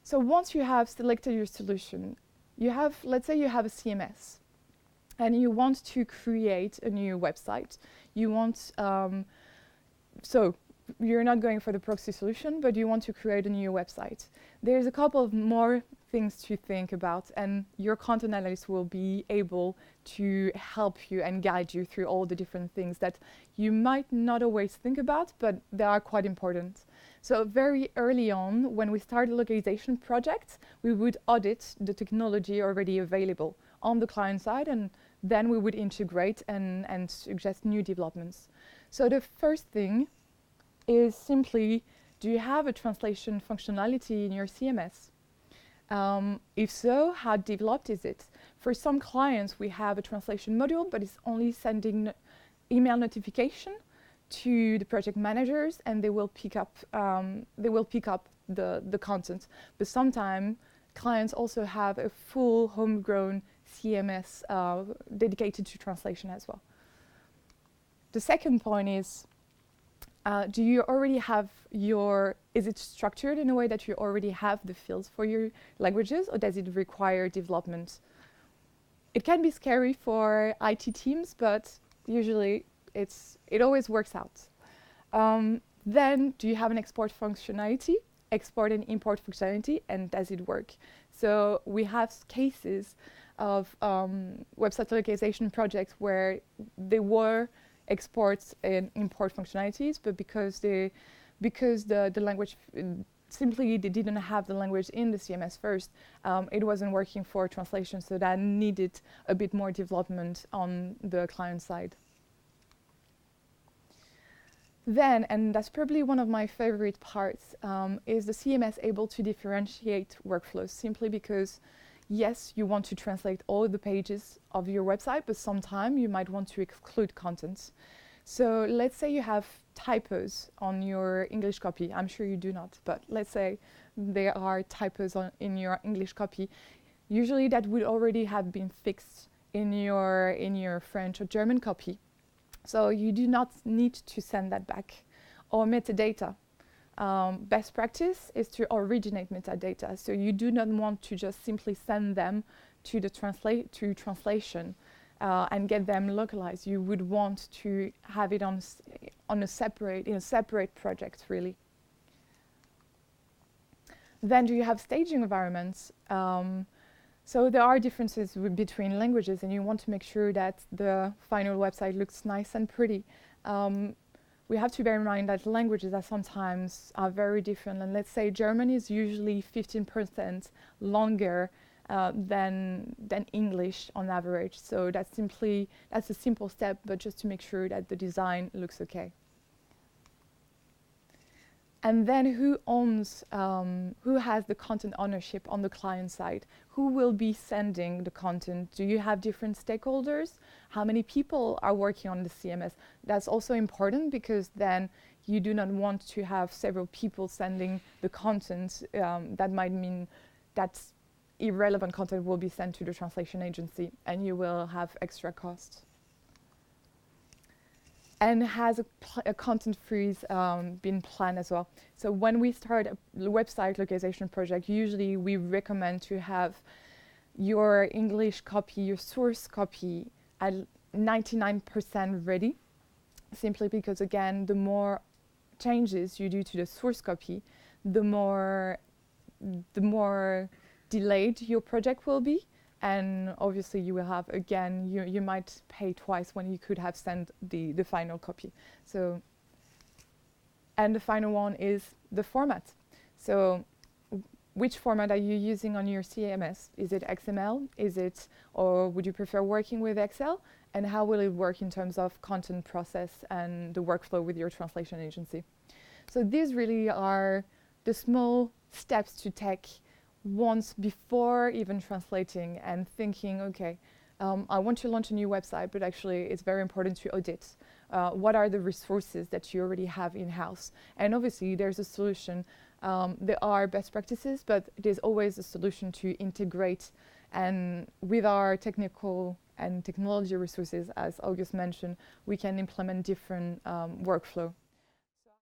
So once you have selected your solution, let's say you have a CMS and you want to create a new website. So you're not going for the proxy solution, but you want to create a new website. There's a couple of more things to think about, and your content analyst will be able to help you and guide you through all the different things that you might not always think about, but they are quite important. So very early on, when we start a localization project, we would audit the technology already available on the client side, and then we would integrate and suggest new developments. So the first thing is simply, do you have a translation functionality in your CMS? If so, how developed is it? For some clients, we have a translation module, but it's only sending email notification to the project managers, and they will pick up the content. But sometimes clients also have a full homegrown CMS dedicated to translation as well. The second point is, do you already have is it structured in a way that you already have the fields for your languages, or does it require development? It can be scary for IT teams, but usually it always works out. Then, do you have an export functionality, export and import functionality, and does it work? So we have cases of website localization projects where they were exports and import functionalities, but because the language simply they didn't have the language in the CMS first, it wasn't working for translation, so that needed a bit more development on the client side. Then, and that's probably one of my favorite parts, is the CMS able to differentiate workflows, simply because yes, you want to translate all the pages of your website, but sometimes you might want to exclude content. So let's say you have typos on your English copy. I'm sure you do not, but let's say there are typos in your English copy. Usually that would already have been fixed in your French or German copy. So you do not need to send that back. Or metadata. Best practice is to originate metadata. So you do not want to just simply send them to the translation and get them localized. You would want to have it in a separate project, really. Then do you have staging environments? So there are differences between languages, and you want to make sure that the final website looks nice and pretty. We have to bear in mind that languages sometimes are very different, and let's say German is usually 15% longer than English on average. So that's a simple step, but just to make sure that the design looks okay. And then who has the content ownership on the client side? Who will be sending the content? Do you have different stakeholders? How many people are working on the CMS? That's also important, because then you do not want to have several people sending the content. That might mean that irrelevant content will be sent to the translation agency, and you will have extra costs. And has a content freeze been planned as well? So when we start a website localization project, usually we recommend to have your English copy, your source copy, at 99% ready, simply because, again, the more changes you do to the source copy, the more delayed your project will be. And obviously you will have, again, you might pay twice when you could have sent the final copy. So, and the final one is the format. So which format are you using on your CMS? Is it XML? Or would you prefer working with Excel? And how will it work in terms of content process and the workflow with your translation agency? So these really are the small steps to take once before even translating and thinking, okay, I want to launch a new website, but actually it's very important to audit. What are the resources that you already have in-house? And obviously there's a solution. There are best practices, but there's always a solution to integrate. And with our technical and technology resources, as August mentioned, we can implement different workflow.